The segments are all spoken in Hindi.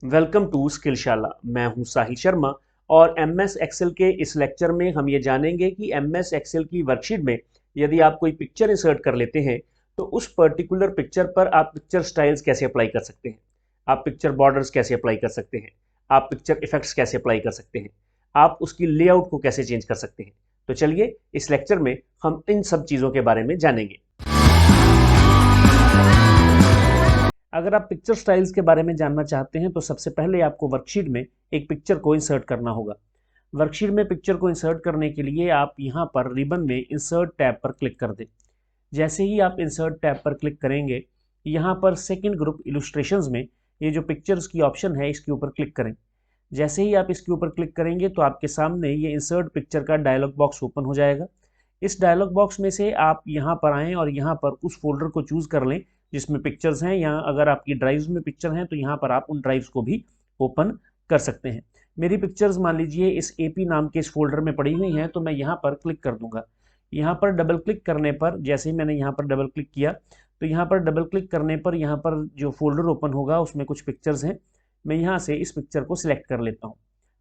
Welcome to स्किलशाला। मैं हूं साहिल शर्मा और एमएस एक्सेल के इस लेक्चर में हम ये जानेंगे कि एमएस एक्सेल की वर्कशीट में यदि आप कोई पिक्चर इंसर्ट कर लेते हैं तो उस पर्टिकुलर पिक्चर पर आप पिक्चर स्टाइल्स कैसे अप्लाई कर सकते हैं, आप पिक्चर बॉर्डर्स कैसे अप्लाई कर सकते हैं, आप पिक्चर इफेक्ट्स कैसे अप्लाई कर सकते हैं, आप उसकी लेआउट को कैसे चेंज कर सकते हैं। तो चलिए इस लेक्चर में हम इन सब चीज़ों के बारे में जानेंगे। अगर आप पिक्चर स्टाइल्स के बारे में जानना चाहते हैं तो सबसे पहले आपको वर्कशीट में एक पिक्चर को इंसर्ट करना होगा। वर्कशीट में पिक्चर को इंसर्ट करने के लिए आप यहाँ पर रिबन में इंसर्ट टैब पर क्लिक कर दें। जैसे ही आप इंसर्ट टैब पर क्लिक करेंगे, यहाँ पर सेकंड ग्रुप इलस्ट्रेशंस में ये जो पिक्चर्स की ऑप्शन है इसके ऊपर क्लिक करें। जैसे ही आप इसके ऊपर क्लिक करेंगे तो आपके सामने ये इंसर्ट पिक्चर का डायलॉग बॉक्स ओपन हो जाएगा। इस डायलॉग बॉक्स में से आप यहाँ पर आएँ और यहाँ पर उस फोल्डर को चूज़ कर लें जिसमें पिक्चर्स हैं, या अगर आपकी ड्राइव्स में पिक्चर हैं तो यहाँ पर आप उन ड्राइव्स को भी ओपन कर सकते हैं। मेरी पिक्चर्स मान लीजिए इस एपी नाम के इस फोल्डर में पड़ी हुई हैं, तो मैं यहाँ पर क्लिक कर दूंगा। यहाँ पर डबल क्लिक करने पर, जैसे ही मैंने यहाँ पर डबल क्लिक किया तो यहाँ पर डबल क्लिक करने पर यहाँ पर जो फोल्डर ओपन होगा उसमें कुछ पिक्चर्स हैं। मैं यहाँ से इस पिक्चर को सिलेक्ट कर लेता हूँ।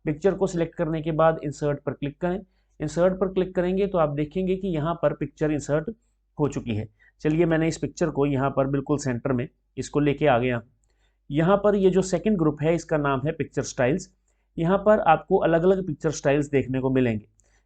पिक्चर को सिलेक्ट करने के बाद इंसर्ट पर क्लिक करें। इंसर्ट पर क्लिक करेंगे तो आप देखेंगे कि यहाँ पर पिक्चर इंसर्ट हो चुकी है। चलिए मैंने इस पिक्चर को यहाँ पर बिल्कुल सेंटर में इसको लेके आ गया। यहाँ पर ये जो सेकंड ग्रुप है इसका नाम है पिक्चर स्टाइल्स। यहाँ पर आपको अलग अलग पिक्चर स्टाइल्स देखने को मिलेंगे।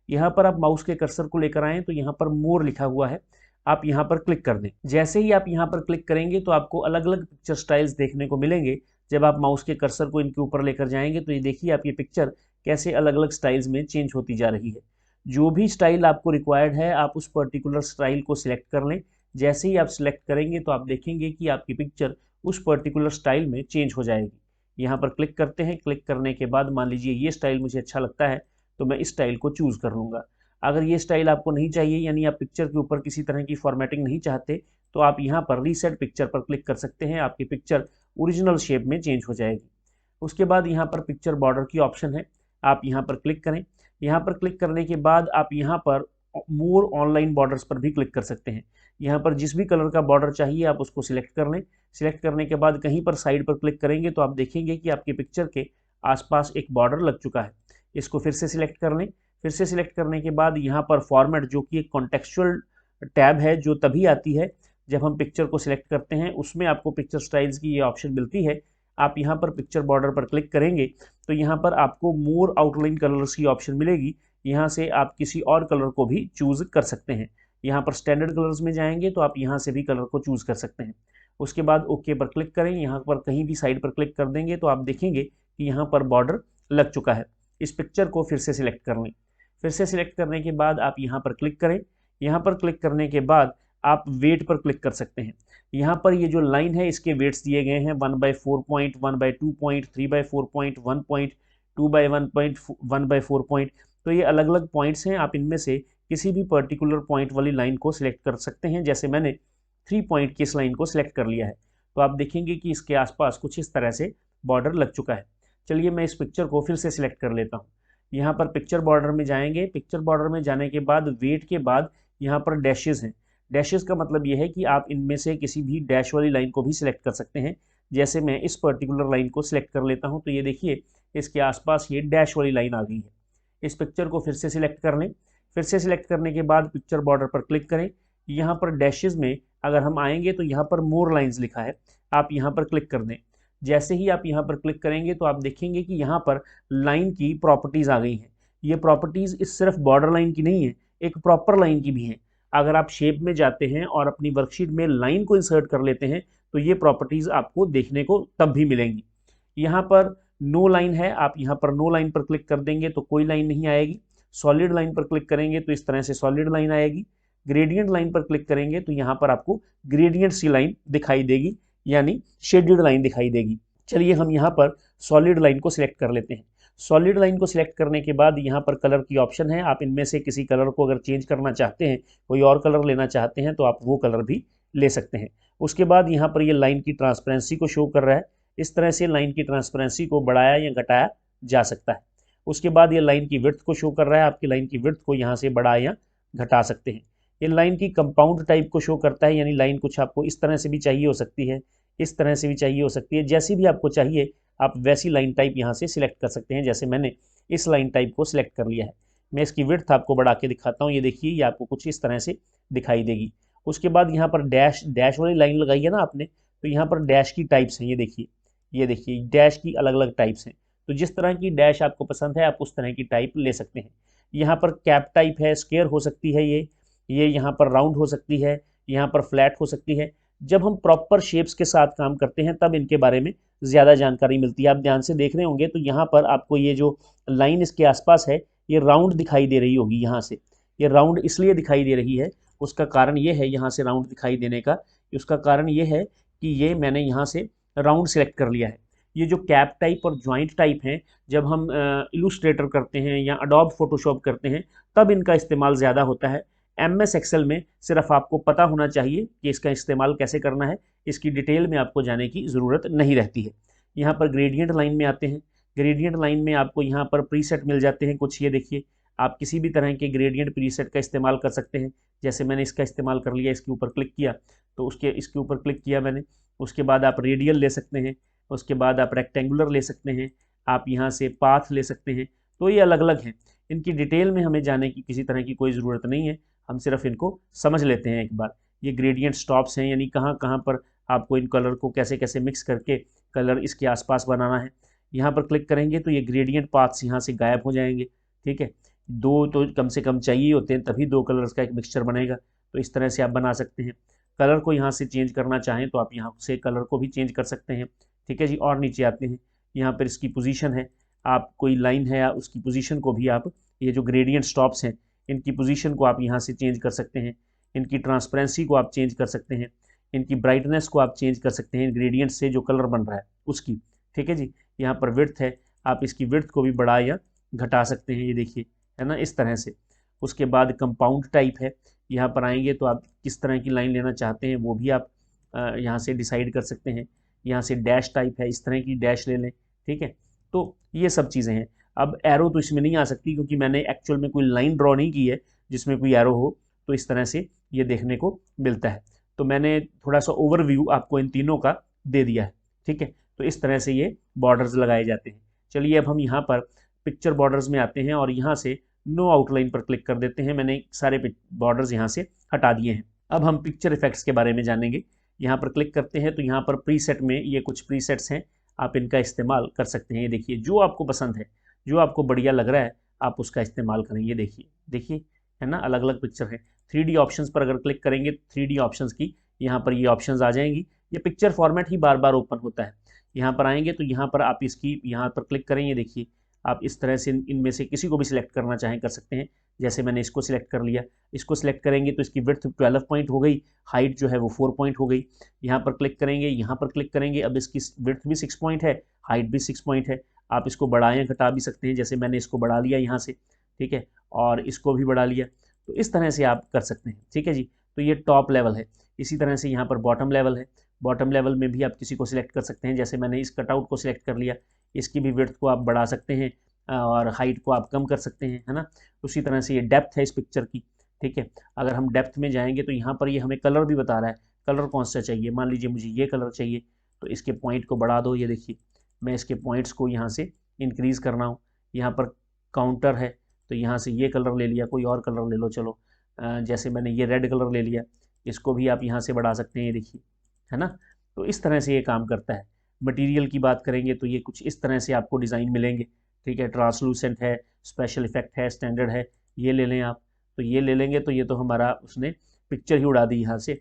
यहाँ पर आप माउस के कर्सर को लेकर आएँ तो यहाँ पर मोर लिखा हुआ है, आप यहाँ पर क्लिक कर दें। जैसे ही आप यहाँ पर क्लिक करेंगे तो आपको अलग अलग पिक्चर स्टाइल्स देखने को मिलेंगे। जब आप माउस के कर्सर को इनके ऊपर लेकर जाएंगे तो ये देखिए आप ये पिक्चर कैसे अलग अलग स्टाइल्स में चेंज होती जा रही है। जो भी स्टाइल आपको रिक्वायर्ड है आप उस पर्टिकुलर स्टाइल को सिलेक्ट कर लें। जैसे ही आप सिलेक्ट करेंगे तो आप देखेंगे कि आपकी पिक्चर उस पर्टिकुलर स्टाइल में चेंज हो जाएगी। यहाँ पर क्लिक करते हैं। क्लिक करने के बाद मान लीजिए ये स्टाइल मुझे अच्छा लगता है तो मैं इस स्टाइल को चूज़ कर लूँगा। अगर ये स्टाइल आपको नहीं चाहिए, यानी आप पिक्चर के ऊपर किसी तरह की फॉर्मेटिंग नहीं चाहते, तो आप यहाँ पर रीसेट पिक्चर पर क्लिक कर सकते हैं। आपकी पिक्चर ओरिजिनल शेप में चेंज हो जाएगी। उसके बाद यहाँ पर पिक्चर बॉर्डर की ऑप्शन है, आप यहाँ पर क्लिक करें। यहाँ पर क्लिक करने के बाद आप यहाँ पर मोर ऑनलाइन बॉर्डर्स पर भी क्लिक कर सकते हैं। यहाँ पर जिस भी कलर का बॉर्डर चाहिए आप उसको सिलेक्ट कर लें। सिलेक्ट करने के बाद कहीं पर साइड पर क्लिक करेंगे तो आप देखेंगे कि आपकी पिक्चर के आसपास एक बॉर्डर लग चुका है। इसको फिर से सिलेक्ट कर लें। फिर से सिलेक्ट करने के बाद यहाँ पर फॉर्मेट, जो कि एक कॉन्टेक्चुअल टैब है जो तभी आती है जब हम पिक्चर को सिलेक्ट करते हैं, उसमें आपको पिक्चर स्टाइल्स की ये ऑप्शन मिलती है। आप यहाँ पर पिक्चर बॉर्डर पर क्लिक करेंगे तो यहाँ पर आपको मोर आउटलाइन कलर्स की ऑप्शन मिलेगी। यहाँ से आप किसी और कलर को भी चूज़ कर सकते हैं। यहाँ पर स्टैंडर्ड कलर्स में जाएंगे तो आप यहाँ से भी कलर को चूज़ कर सकते हैं। उसके बाद ओके पर क्लिक करें। यहाँ पर कहीं भी साइड पर क्लिक कर देंगे तो आप देखेंगे कि यहाँ पर बॉर्डर लग चुका है। इस पिक्चर को फिर से सिलेक्ट कर लें। फिर से सिलेक्ट करने के बाद आप यहाँ पर क्लिक करें। यहाँ पर क्लिक करने के बाद आप वेट पर क्लिक कर सकते हैं। यहाँ पर ये जो लाइन है इसके वेट्स दिए गए हैं 1/4 point, 1/2 point, 3/4 point, 1 point, 2/1 point, 1/4 point. तो ये अलग अलग पॉइंट्स हैं। आप इनमें से किसी भी पर्टिकुलर पॉइंट वाली लाइन को सिलेक्ट कर सकते हैं। जैसे मैंने 3 पॉइंट की इस लाइन को सिलेक्ट कर लिया है तो आप देखेंगे कि इसके आसपास कुछ इस तरह से बॉर्डर लग चुका है। चलिए मैं इस पिक्चर को फिर से सिलेक्ट कर लेता हूँ। यहाँ पर पिक्चर बॉर्डर में जाएंगे। पिक्चर बॉर्डर में जाने के बाद वेट के बाद यहाँ पर डैशेज हैं। डैशेज का मतलब यह है कि आप इनमें से किसी भी डैश वाली लाइन को भी सिलेक्ट कर सकते हैं। जैसे मैं इस पर्टिकुलर लाइन को सिलेक्ट कर लेता हूँ तो ये देखिए इसके आसपास ये डैश वाली लाइन आ गई है। इस पिक्चर को फिर से सिलेक्ट कर लें। फिर से सिलेक्ट करने के बाद पिक्चर बॉर्डर पर क्लिक करें। यहाँ पर डैशेज में अगर हम आएंगे तो यहाँ पर मोर लाइन्स लिखा है, आप यहाँ पर क्लिक कर दें। जैसे ही आप यहाँ पर क्लिक करेंगे तो आप देखेंगे कि यहाँ पर लाइन की प्रॉपर्टीज़ आ गई हैं। ये प्रॉपर्टीज़ इस सिर्फ बॉर्डर लाइन की नहीं है, एक प्रॉपर लाइन की भी हैं। अगर आप शेप में जाते हैं और अपनी वर्कशीट में लाइन को इंसर्ट कर लेते हैं तो ये प्रॉपर्टीज़ आपको देखने को तब भी मिलेंगी। यहाँ पर नो लाइन है, आप यहाँ पर नो लाइन पर क्लिक कर देंगे तो कोई लाइन नहीं आएगी। सॉलिड लाइन पर क्लिक करेंगे तो इस तरह से सॉलिड लाइन आएगी। ग्रेडियंट लाइन पर क्लिक करेंगे तो यहाँ पर आपको ग्रेडियंट सी लाइन दिखाई देगी, यानी शेडेड लाइन दिखाई देगी। चलिए हम यहाँ पर सॉलिड लाइन को सिलेक्ट कर लेते हैं। सॉलिड लाइन को सिलेक्ट करने के बाद यहाँ पर कलर की ऑप्शन है। आप इनमें से किसी कलर को अगर चेंज करना चाहते हैं, कोई और कलर लेना चाहते हैं तो आप वो कलर भी ले सकते हैं। उसके बाद यहाँ पर ये लाइन की ट्रांसपेरेंसी को शो कर रहा है। इस तरह से लाइन की ट्रांसपेरेंसी को बढ़ाया या घटाया जा सकता है। उसके बाद ये लाइन की विड्थ को शो कर रहा है। आपकी लाइन की विड्थ को यहाँ से बढ़ा या घटा सकते हैं। ये लाइन की कंपाउंड टाइप को शो करता है, यानी लाइन कुछ आपको इस तरह से भी चाहिए हो सकती है, इस तरह से भी चाहिए हो सकती है। जैसी भी आपको चाहिए आप वैसी लाइन टाइप यहाँ से सिलेक्ट कर सकते हैं, जैसे मैंने इस लाइन टाइप को सिलेक्ट कर लिया है। मैं इसकी विड्थ आपको बढ़ा के दिखाता हूँ, ये देखिए ये आपको कुछ इस तरह से दिखाई देगी। उसके बाद यहाँ पर डैश डैश वाली लाइन लगाई है ना आपने, तो यहाँ पर डैश की टाइप्स हैं, ये देखिए डैश की अलग अलग टाइप्स हैं। तो जिस तरह की डैश आपको पसंद है आप उस तरह की टाइप ले सकते हैं। यहाँ पर कैप टाइप है, स्क्वायर हो सकती है, ये यहाँ पर राउंड हो सकती है, यहाँ पर फ्लैट हो सकती है। जब हम प्रॉपर शेप्स के साथ काम करते हैं तब इनके बारे में ज़्यादा जानकारी मिलती है। आप ध्यान से देख रहे होंगे तो यहाँ पर आपको ये जो लाइन इसके आसपास है ये राउंड दिखाई दे रही होगी। यहाँ से ये राउंड इसलिए दिखाई दे रही है, उसका कारण ये है, यहाँ से राउंड दिखाई देने का उसका कारण ये है कि ये मैंने यहाँ से राउंड सेलेक्ट कर लिया है। ये जो कैप टाइप और जॉइंट टाइप हैं, जब हम इलस्ट्रेटर करते हैं या अडोब फोटोशॉप करते हैं तब इनका इस्तेमाल ज़्यादा होता है। MS एक्सेल में सिर्फ आपको पता होना चाहिए कि इसका इस्तेमाल कैसे करना है, इसकी डिटेल में आपको जाने की ज़रूरत नहीं रहती है। यहाँ पर ग्रेडियंट लाइन में आते हैं। ग्रेडियंट लाइन में आपको यहाँ पर प्रीसेट मिल जाते हैं कुछ, ये देखिए आप किसी भी तरह के ग्रेडियंट प्रीसेट का इस्तेमाल कर सकते हैं। जैसे मैंने इसका इस्तेमाल कर लिया, इसके ऊपर क्लिक किया तो इसके ऊपर क्लिक किया मैंने। उसके बाद आप रेडियल ले सकते हैं, उसके बाद आप रेक्टेंगुलर ले सकते हैं, आप यहाँ से पाथ ले सकते हैं। तो ये अलग अलग हैं, इनकी डिटेल में हमें जाने की किसी तरह की कोई ज़रूरत नहीं है, हम सिर्फ इनको समझ लेते हैं एक बार। ये ग्रेडियंट स्टॉप्स हैं, यानी कहाँ कहाँ पर आपको इन कलर को कैसे कैसे मिक्स करके कलर इसके आसपास बनाना है। यहाँ पर क्लिक करेंगे तो ये ग्रेडियंट पाथ्स यहाँ से गायब हो जाएंगे। ठीक है, दो तो कम से कम चाहिए होते हैं, तभी दो कलर्स का एक मिक्सचर बनेगा। तो इस तरह से आप बना सकते हैं। कलर को यहाँ से चेंज करना चाहें तो आप यहाँ से कलर को भी चेंज कर सकते हैं। ठीक है जी, और नीचे आते हैं, यहाँ पर इसकी पोजीशन है, आप कोई लाइन है उसकी पोजीशन को भी आप, ये जो ग्रेडियंट स्टॉप्स हैं इनकी पोजीशन को आप यहाँ से चेंज कर सकते हैं। इनकी ट्रांसपेरेंसी को आप चेंज कर सकते हैं, इनकी ब्राइटनेस को आप चेंज कर सकते हैं ग्रेडियंट से जो कलर बन रहा है उसकी। ठीक है जी, यहाँ पर विड्थ है, आप इसकी विड्थ को भी बढ़ा या घटा सकते हैं, ये देखिए है ना, इस तरह से। उसके बाद कंपाउंड टाइप है, यहाँ पर आएंगे तो आप किस तरह की लाइन लेना चाहते हैं वो भी आप यहाँ से डिसाइड कर सकते हैं। यहाँ से डैश टाइप है, इस तरह की डैश ले लें। ठीक है, तो ये सब चीज़ें हैं। अब एरो तो इसमें नहीं आ सकती क्योंकि मैंने एक्चुअल में कोई लाइन ड्रॉ नहीं की है जिसमें कोई एरो हो, तो इस तरह से ये देखने को मिलता है। तो मैंने थोड़ा सा ओवरव्यू आपको इन तीनों का दे दिया है। ठीक है, तो इस तरह से ये बॉर्डर्स लगाए जाते हैं। चलिए अब हम यहाँ पर पिक्चर बॉर्डर्स में आते हैं और यहाँ से नो आउटलाइन पर क्लिक कर देते हैं। मैंने सारे बॉर्डर्स यहाँ से हटा दिए हैं। अब हम पिक्चर इफेक्ट्स के बारे में जानेंगे। यहाँ पर क्लिक करते हैं तो यहाँ पर प्रीसेट में ये कुछ प्रीसेट्स हैं, आप इनका इस्तेमाल कर सकते हैं। ये देखिए जो आपको पसंद है, जो आपको बढ़िया लग रहा है आप उसका इस्तेमाल करें। ये देखिए है ना, अलग अलग पिक्चर है। 3D ऑप्शंस पर अगर क्लिक करेंगे तो 3D ऑप्शंस की यहाँ पर ये ऑप्शंस आ जाएंगी। ये पिक्चर फॉर्मेट ही बार बार ओपन होता है। यहाँ पर आएंगे तो यहाँ पर आप इसकी यहाँ पर क्लिक करेंगे, देखिए आप इस तरह से इनमें से किसी को भी सिलेक्ट करना चाहें कर सकते हैं। जैसे मैंने इसको सिलेक्ट कर लिया, इसको सिलेक्ट करेंगे तो इसकी विड्थ 12 पॉइंट हो गई, हाइट जो है वो 4 पॉइंट हो गई। यहाँ पर क्लिक करेंगे, यहाँ पर क्लिक करेंगे, अब इसकी विड्थ भी 6 पॉइंट है, हाइट भी 6 पॉइंट है। आप इसको बढ़ाएं घटा भी सकते हैं, जैसे मैंने इसको बढ़ा लिया यहाँ से। ठीक है, और इसको भी बढ़ा लिया, तो इस तरह से आप कर सकते हैं। ठीक है जी, तो ये टॉप लेवल है। इसी तरह से यहाँ पर बॉटम लेवल है। बॉटम लेवल में भी आप किसी को सिलेक्ट कर सकते हैं, जैसे मैंने इस कटआउट को सिलेक्ट कर लिया, इसकी भी विड्थ को आप बढ़ा सकते हैं और हाइट को आप कम कर सकते हैं, है ना। उसी तरह से ये डेप्थ है इस पिक्चर की। ठीक है, अगर हम डेप्थ में जाएंगे तो यहाँ पर ये हमें कलर भी बता रहा है, कलर कौन सा चाहिए। मान लीजिए मुझे ये कलर चाहिए तो इसके पॉइंट को बढ़ा दो, ये देखिए मैं इसके पॉइंट्स को यहाँ से इंक्रीज़ करना हूँ। यहाँ पर काउंटर है तो यहाँ से ये कलर ले लिया, कोई और कलर ले लो, चलो जैसे मैंने ये रेड कलर ले लिया, इसको भी आप यहाँ से बढ़ा सकते हैं, ये देखिए है ना। तो इस तरह से ये काम करता है। मटेरियल की बात करेंगे तो ये कुछ इस तरह से आपको डिज़ाइन मिलेंगे। ठीक है, ट्रांसलूसेंट है, स्पेशल इफेक्ट है, स्टैंडर्ड है, ये ले लें आप। तो ये ले लेंगे तो ये तो हमारा उसने पिक्चर ही उड़ा दी यहाँ से,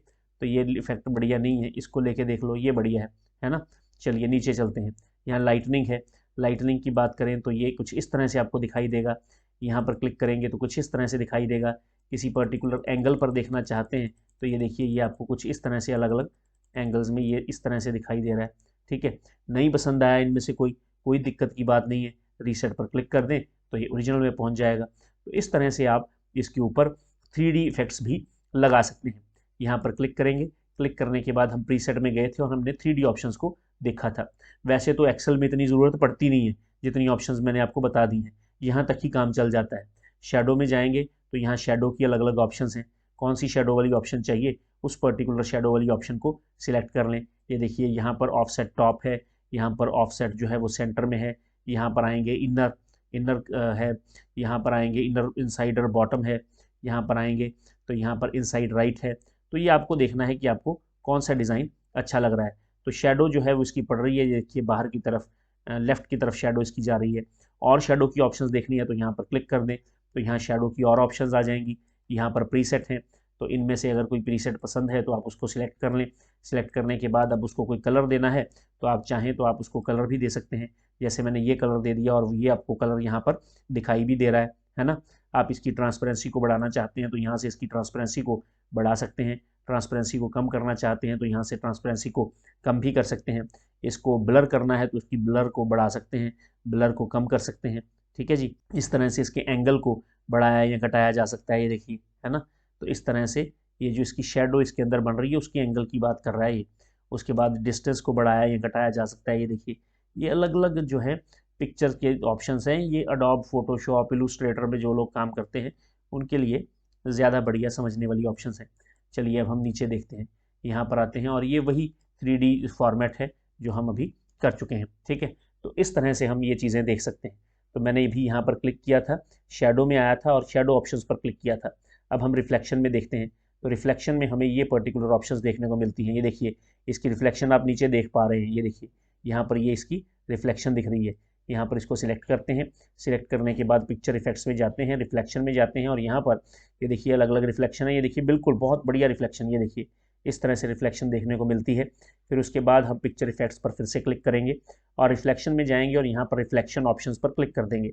तो ये इफेक्ट बढ़िया नहीं है, इसको लेके देख लो, ये बढ़िया है ना। चलिए नीचे चलते हैं, यहाँ लाइटनिंग है। लाइटनिंग की बात करें तो ये कुछ इस तरह से आपको दिखाई देगा। यहाँ पर क्लिक करेंगे तो कुछ इस तरह से दिखाई देगा। किसी पर्टिकुलर एंगल पर देखना चाहते हैं तो ये देखिए ये आपको कुछ इस तरह से अलग अलग एंगल्स में ये इस तरह से दिखाई दे रहा है। ठीक है, नहीं पसंद आया इनमें से कोई दिक्कत की बात नहीं है, रीसेट पर क्लिक कर दें तो ये ओरिजिनल में पहुंच जाएगा। तो इस तरह से आप इसके ऊपर 3D इफेक्ट्स भी लगा सकते हैं। यहाँ पर क्लिक करेंगे, क्लिक करने के बाद हम प्रीसेट में गए थे और हमने 3D ऑप्शंस को देखा था। वैसे तो एक्सेल में इतनी ज़रूरत पड़ती नहीं है, जितनी ऑप्शंस मैंने आपको बता दी हैं, यहाँ तक ही काम चल जाता है। शेडो में जाएंगे तो यहाँ शेडो की अलग अलग ऑप्शंस हैं, कौन सी शेडो वाली ऑप्शन चाहिए उस पर्टिकुलर शेडो वाली ऑप्शन को सिलेक्ट कर लें। ये देखिए यहाँ पर ऑफसेट टॉप है, यहाँ पर ऑफसेट जो है वो सेंटर में है, यहाँ पर आएंगे इनर इनर है, यहाँ पर आएंगे इनर इनसाइडर बॉटम है, यहाँ पर आएंगे तो यहाँ पर इनसाइड राइट है। तो ये आपको देखना है कि आपको कौन सा डिज़ाइन अच्छा लग रहा है। तो शेडो जो है वो इसकी पड़ रही है, ये देखिए बाहर की तरफ, लेफ्ट की तरफ शेडो इसकी जा रही है। और शेडो की ऑप्शंस देखनी है तो यहाँ पर क्लिक कर दें, तो यहाँ शेडो की और ऑप्शंस आ जाएंगी। यहाँ पर प्रीसेट हैं, तो इनमें से अगर कोई प्रीसेट पसंद है तो आप उसको सिलेक्ट कर लें। सिलेक्ट करने के बाद अब उसको कोई कलर देना है तो आप चाहें तो आप उसको कलर भी दे सकते हैं, जैसे मैंने ये कलर दे दिया और ये आपको कलर यहाँ पर दिखाई भी दे रहा है ना। आप इसकी ट्रांसपेरेंसी को बढ़ाना चाहते हैं तो यहाँ से इसकी ट्रांसपेरेंसी को बढ़ा सकते हैं, ट्रांसपेरेंसी को कम करना चाहते हैं तो यहाँ से ट्रांसपेरेंसी को कम भी कर सकते हैं। इसको ब्लर करना है तो इसकी ब्लर को बढ़ा सकते हैं, ब्लर को कम कर सकते हैं। ठीक है जी, इस तरह से इसके एंगल को बढ़ाया या घटाया जा सकता है, ये देखिए, है ना। तो इस तरह से ये जो इसकी शेडो इसके अंदर बन रही है उसकी एंगल की बात कर रहा है ये। उसके बाद डिस्टेंस को बढ़ाया या घटाया जा सकता है, ये देखिए। ये अलग अलग जो है पिक्चर के ऑप्शंस हैं। ये अडोब फोटोशॉप इलस्ट्रेटर में जो लोग काम करते हैं उनके लिए ज़्यादा बढ़िया समझने वाली ऑप्शंस हैं। चलिए अब हम नीचे देखते हैं, यहाँ पर आते हैं और ये वही 3D फॉर्मेट है जो हम अभी कर चुके हैं। ठीक है, तो इस तरह से हम ये चीज़ें देख सकते हैं। तो मैंने भी यहाँ पर क्लिक किया था, शेडो में आया था और शेडो ऑप्शंस पर क्लिक किया था। अब हम रिफ्लेक्शन में देखते हैं, तो रिफ्लेक्शन में हमें ये पर्टिकुलर ऑप्शंस देखने को मिलती हैं। ये देखिए, इसकी रिफ्लेक्शन आप नीचे देख पा रहे हैं, ये देखिए यहाँ पर ये इसकी रिफ्लेक्शन दिख रही है। यहाँ पर इसको सिलेक्ट करते हैं, सिलेक्ट करने के बाद पिक्चर इफेक्ट्स में जाते हैं, रिफ्लेक्शन में जाते हैं और यहाँ पर ये देखिए अलग अलग रिफ्लेक्शन है। ये देखिए बिल्कुल बहुत बढ़िया रिफ्लेक्शन, ये देखिए इस तरह से रिफ्लेक्शन देखने को मिलती है। फिर उसके बाद हम पिक्चर इफेक्ट्स पर फिर से क्लिक करेंगे और रिफ्लेक्शन में जाएंगे और यहाँ पर रिफ्लेक्शन ऑप्शंस पर क्लिक कर देंगे।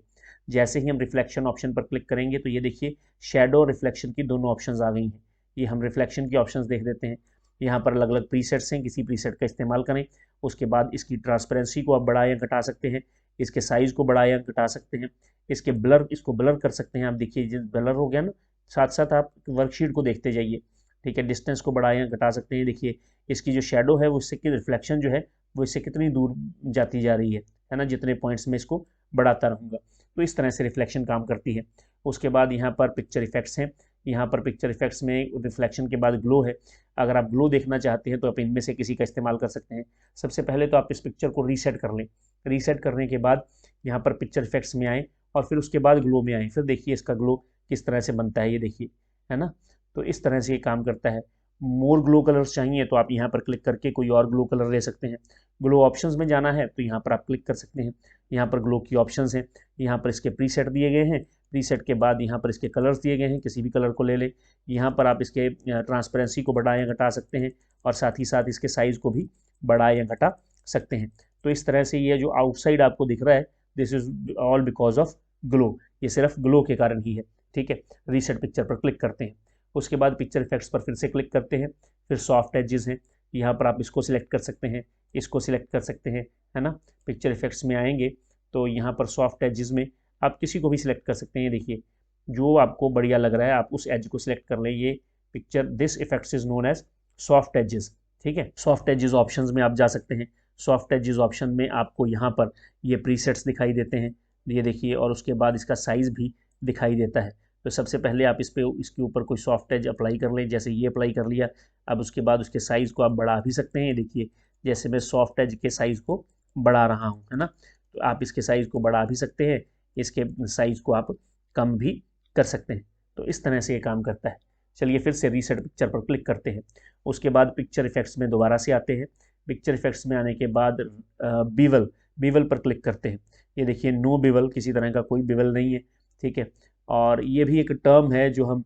जैसे ही हम रिफ्लेक्शन ऑप्शन पर क्लिक करेंगे तो ये देखिए शेडो और रिफ्लेक्शन की दोनों ऑप्शंस आ गई हैं। ये हम रिफ्लेक्शन की ऑप्शंस देख देते हैं। यहाँ पर अलग अलग प्रीसेट्स हैं, किसी प्रीसेट का इस्तेमाल करें। उसके बाद इसकी ट्रांसपेरेंसी को आप बढ़ा या घटा सकते हैं, इसके साइज़ को बढ़ा या घटा सकते हैं, इसके ब्लर, इसको ब्लर कर सकते हैं। आप देखिए जिस ब्लर हो गया ना, साथ साथ आप वर्कशीट को देखते जाइए। ठीक है, डिस्टेंस को बढ़ा या घटा सकते हैं। देखिए इसकी जो शेडो है वो इससे की रिफ्लेक्शन जो है वो इससे कितनी दूर जाती जा रही है ना, जितने पॉइंट्स में इसको बढ़ाता रहूँगा। तो इस तरह से रिफ्लेक्शन काम करती है। उसके बाद यहाँ पर पिक्चर इफेक्ट्स हैं, यहाँ पर पिक्चर इफेक्ट्स में रिफ्लेक्शन के बाद ग्लो है। अगर आप ग्लो देखना चाहते हैं तो आप इनमें से किसी का इस्तेमाल कर सकते हैं। सबसे पहले तो आप इस पिक्चर को रीसेट कर लें। रीसेट करने के बाद यहाँ पर पिक्चर इफेक्ट्स में आएँ और फिर उसके बाद ग्लो में आएँ। फिर देखिए इसका ग्लो किस तरह से बनता है, ये देखिए, है ना। तो इस तरह से ये काम करता है। मोर ग्लो कलर्स चाहिए तो आप यहाँ पर क्लिक करके कोई और ग्लो कलर ले सकते हैं। ग्लो ऑप्शंस में जाना है तो यहाँ पर आप क्लिक कर सकते हैं। यहाँ पर ग्लो की ऑप्शंस हैं, यहाँ पर इसके प्रीसेट दिए गए हैं। प्रीसेट के बाद यहाँ पर इसके कलर्स दिए गए हैं, किसी भी कलर को ले लें। यहाँ पर आप इसके ट्रांसपेरेंसी को बढ़ा या घटा सकते हैं और साथ ही साथ इसके साइज़ को भी बढ़ा या घटा सकते हैं। तो इस तरह से ये जो आउटसाइड आपको दिख रहा है, this is all because of glow, ये सिर्फ ग्लो के कारण ही है। ठीक है, रीसेट पिक्चर पर क्लिक करते हैं। उसके बाद पिक्चर इफेक्ट्स पर फिर से क्लिक करते हैं। फिर सॉफ्ट एजेस हैं, यहाँ पर आप इसको सिलेक्ट कर सकते हैं, इसको सिलेक्ट कर सकते हैं, है ना। पिक्चर इफेक्ट्स में आएंगे तो यहाँ पर सॉफ्ट एजेस में आप किसी को भी सिलेक्ट कर सकते हैं। देखिए जो आपको बढ़िया लग रहा है आप उस एज को सिलेक्ट कर लें। ये picture this effects is known as soft edges. ठीक है, सॉफ्ट एजेस ऑप्शंस में आप जा सकते हैं। सॉफ्ट एजेस ऑप्शन में आपको यहाँ पर ये प्रीसेट्स दिखाई देते हैं, ये देखिए, और उसके बाद इसका साइज़ भी दिखाई देता है। तो सबसे पहले आप इसके ऊपर कोई सॉफ्ट एज अप्लाई कर लें, जैसे ये अप्लाई कर लिया। अब उसके बाद उसके साइज़ को आप बढ़ा भी सकते हैं। देखिए जैसे मैं सॉफ्ट एज के साइज़ को बढ़ा रहा हूँ, है ना, तो आप इसके साइज़ को बढ़ा भी सकते हैं, इसके साइज़ को आप कम भी कर सकते हैं। तो इस तरह से ये काम करता है। चलिए फिर से रीसेट पिक्चर पर क्लिक करते हैं। उसके बाद पिक्चर इफेक्ट्स में दोबारा से आते हैं। पिक्चर इफेक्ट्स में आने के बाद बीवल पर क्लिक करते हैं। ये देखिए नो बीवल, किसी तरह का कोई बीवल नहीं है। ठीक है, और ये भी एक टर्म है जो हम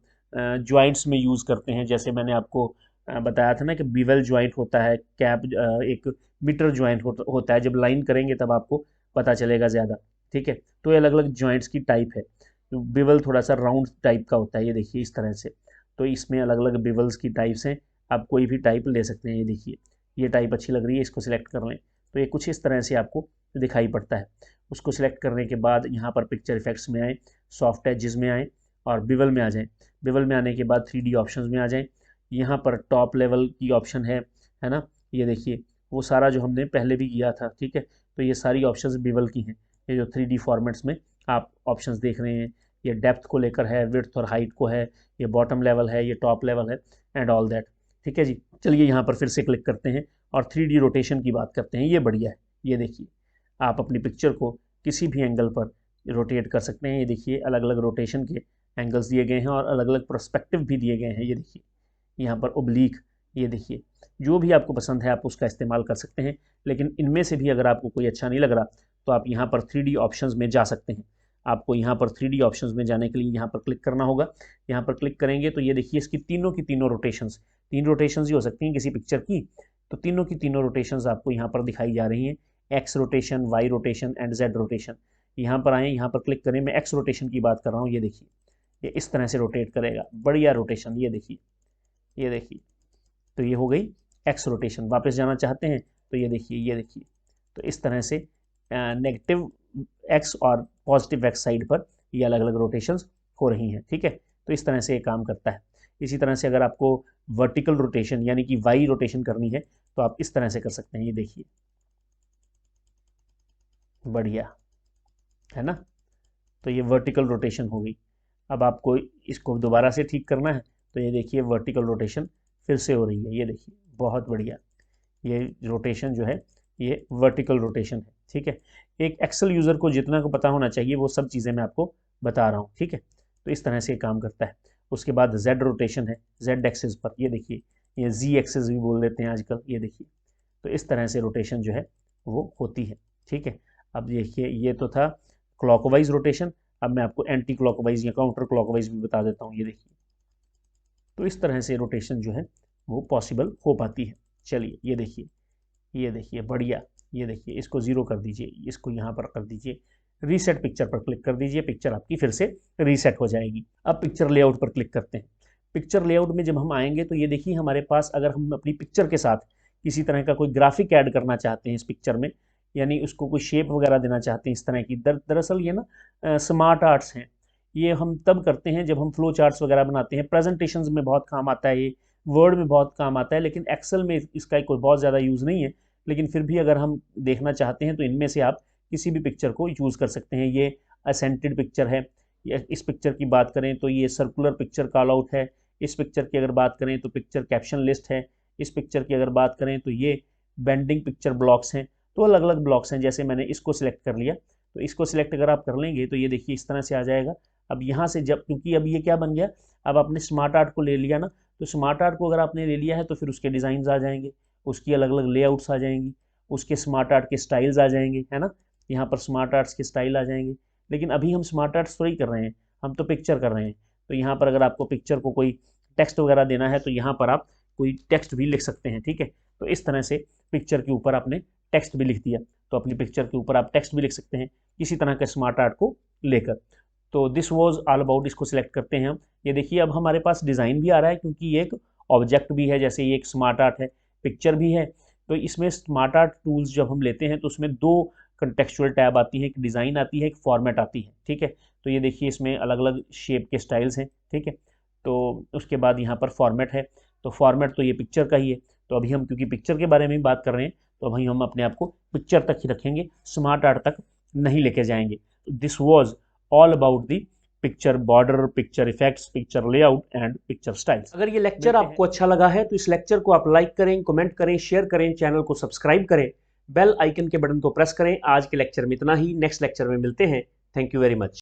जॉइंट्स में यूज़ करते हैं। जैसे मैंने आपको बताया था ना कि बीवल जॉइंट होता है, कैप एक मीटर जॉइंट होता है। जब लाइन करेंगे तब आपको पता चलेगा ज़्यादा। ठीक है, तो ये अलग अलग जॉइंट्स की टाइप है। बीवल थोड़ा सा राउंड टाइप का होता है, ये देखिए इस तरह से। तो इसमें अलग अलग बीवल्स की टाइप्स हैं, आप कोई भी टाइप ले सकते हैं। ये देखिए ये टाइप अच्छी लग रही है, इसको सिलेक्ट कर लें तो ये कुछ इस तरह से आपको दिखाई पड़ता है। उसको सिलेक्ट करने के बाद यहाँ पर पिक्चर इफेक्ट्स में आए, सॉफ्ट एजेस में आए और बीवल में आ जाएँ। बीवल में आने के बाद 3D ऑप्शंस में आ जाएँ। यहाँ पर टॉप लेवल की ऑप्शन है ना, ये देखिए वो सारा जो हमने पहले भी किया था। ठीक है, तो ये सारी ऑप्शंस बीवल की हैं। ये जो 3D फॉर्मेट्स में आप ऑप्शंस देख रहे हैं, ये डेप्थ को लेकर है, विड्थ और हाइट को है, ये बॉटम लेवल है, ये टॉप लेवल है एंड ऑल दैट। ठीक है जी, चलिए यहाँ पर फिर से क्लिक करते हैं और 3D रोटेशन की बात करते हैं। ये बढ़िया है, ये देखिए आप अपनी पिक्चर को किसी भी एंगल पर रोटेट कर सकते हैं। ये देखिए अलग अलग रोटेशन के एंगल्स दिए गए हैं और अलग अलग पर्सपेक्टिव भी दिए गए हैं। ये देखिए यहाँ पर ओब्लीक, ये देखिए जो भी आपको पसंद है आप उसका इस्तेमाल कर सकते हैं। लेकिन इनमें से भी अगर आपको कोई अच्छा नहीं लग रहा तो आप यहाँ पर 3D ऑप्शंस में जा सकते हैं। आपको यहाँ पर 3D ऑप्शंस में जाने के लिए यहाँ पर क्लिक करना होगा। यहाँ पर क्लिक करेंगे तो ये देखिए इसकी तीनों की तीनों रोटेशंस, 3 रोटेशंस ही हो सकती हैं किसी पिक्चर की, तो तीनों की तीनों रोटेशंस आपको यहाँ पर दिखाई जा रही हैं। X rotation, Y rotation and Z rotation. यहाँ पर आएँ, यहाँ पर क्लिक करें, मैं एक्स रोटेशन की बात कर रहा हूँ। ये देखिए ये इस तरह से रोटेट करेगा, बढ़िया रोटेशन। ये देखिए, ये देखिए तो ये हो गई एक्स रोटेशन। वापस जाना चाहते हैं तो ये देखिए, ये देखिए तो इस तरह से नेगेटिव एक्स और पॉजिटिव एक्स साइड पर ये अलग अलग रोटेशंस हो रही हैं। ठीक है, तो इस तरह से ये काम करता है। इसी तरह से अगर आपको वर्टिकल रोटेशन यानी कि वाई रोटेशन करनी है तो आप इस तरह से कर सकते हैं। ये देखिए बढ़िया है ना, तो ये वर्टिकल रोटेशन हो गई। अब आपको इसको दोबारा से ठीक करना है तो ये देखिए वर्टिकल रोटेशन फिर से हो रही है। ये देखिए बहुत बढ़िया, ये रोटेशन जो है ये वर्टिकल रोटेशन है। ठीक है, एक एक्सेल यूज़र को जितना को पता होना चाहिए वो सब चीज़ें मैं आपको बता रहा हूँ। ठीक है, तो इस तरह से ये काम करता है। उसके बाद जेड रोटेशन है, जेड एक्सिस पर। ये देखिए ये जी एक्सिस भी बोल देते हैं आजकल। ये देखिए तो इस तरह से रोटेशन जो है वो होती है। ठीक है, अब देखिए ये तो था क्लॉकवाइज रोटेशन। अब मैं आपको एंटी क्लॉकवाइज या काउंटर क्लॉकवाइज भी बता देता हूँ। ये देखिए तो इस तरह से रोटेशन जो है वो पॉसिबल हो पाती है। चलिए ये देखिए, ये देखिए बढ़िया। ये देखिए इसको ज़ीरो कर दीजिए, इसको यहाँ पर कर दीजिए, रीसेट पिक्चर पर क्लिक कर दीजिए, पिक्चर आपकी फिर से रीसेट हो जाएगी। अब पिक्चर लेआउट पर क्लिक करते हैं। पिक्चर लेआउट में जब हम आएंगे तो ये देखिए हमारे पास अगर हम अपनी पिक्चर के साथ किसी तरह का कोई ग्राफिक ऐड करना चाहते हैं इस पिक्चर में, यानी उसको कोई शेप वगैरह देना चाहते हैं इस तरह की, दरअसल ये ना स्मार्ट आर्ट्स हैं। ये हम तब करते हैं जब हम फ्लो चार्ट्स वगैरह बनाते हैं। प्रेजेंटेशंस में बहुत काम आता है ये, वर्ड में बहुत काम आता है, लेकिन एक्सेल में इसका कोई बहुत ज़्यादा यूज़ नहीं है। लेकिन फिर भी अगर हम देखना चाहते हैं तो इनमें से आप किसी भी पिक्चर को यूज़ कर सकते हैं। ये असेंटेड पिक्चर है। इस पिक्चर की बात करें तो ये सर्कुलर पिक्चर कॉल आउट है। इस पिक्चर की अगर बात करें तो पिक्चर कैप्शन लिस्ट है। इस पिक्चर की अगर बात करें तो ये बेंडिंग पिक्चर ब्लॉक्स हैं। तो अलग अलग ब्लॉक्स हैं। जैसे मैंने इसको सिलेक्ट कर लिया, तो इसको सिलेक्ट अगर आप कर लेंगे तो ये देखिए इस तरह से आ जाएगा। अब यहाँ से जब, क्योंकि अब ये क्या बन गया, अब आपने स्मार्ट आर्ट को ले लिया ना, तो स्मार्ट आर्ट को अगर आपने ले लिया है तो फिर उसके डिज़ाइन आ जाएंगे, उसकी अलग अलग लेआउट्स आ जाएंगी, उसके स्मार्ट आर्ट के स्टाइल्स आ जाएंगे, है ना। यहाँ पर स्मार्ट आर्ट्स के स्टाइल आ जाएंगे। लेकिन अभी हम स्मार्ट आर्ट्स थोड़ी कर रहे हैं, हम तो पिक्चर कर रहे हैं। तो यहाँ पर अगर आपको पिक्चर को कोई टेक्स्ट वगैरह देना है तो यहाँ पर आप कोई टेक्स्ट भी लिख सकते हैं। ठीक है, तो इस तरह से पिक्चर के ऊपर आपने टेक्स्ट भी लिख दिया, तो अपनी पिक्चर के ऊपर आप टेक्स्ट भी लिख सकते हैं किसी तरह के स्मार्ट आर्ट को लेकर। तो दिस वॉज ऑल अबाउट, इसको सिलेक्ट करते हैं हम। ये देखिए अब हमारे पास डिज़ाइन भी आ रहा है, क्योंकि ये एक ऑब्जेक्ट भी है, जैसे ये एक स्मार्ट आर्ट है, पिक्चर भी है। तो इसमें स्मार्ट आर्ट टूल्स जब हम लेते हैं तो उसमें दो कंटेक्चुअल टैब आती है, एक डिज़ाइन आती है, एक फॉर्मेट आती है। ठीक है, तो ये देखिए इसमें अलग अलग शेप के स्टाइल्स हैं। ठीक है, तो उसके बाद यहाँ पर फॉर्मेट है। तो फॉर्मेट तो ये पिक्चर का ही है। तो अभी हम क्योंकि पिक्चर के बारे में बात कर रहे हैं तो अभी हम अपने आप को पिक्चर तक ही रखेंगे, स्मार्ट आर्ट तक नहीं लेके जाएंगे। This was all about the picture border, picture effects, picture layout and picture styles. अगर ये लेक्चर आपको अच्छा लगा है तो इस लेक्चर को आप लाइक करें, कमेंट करें, शेयर करें, चैनल को सब्सक्राइब करें, बेल आइकन के बटन को प्रेस करें। आज के लेक्चर में इतना ही, नेक्स्ट लेक्चर में मिलते हैं। Thank you very much.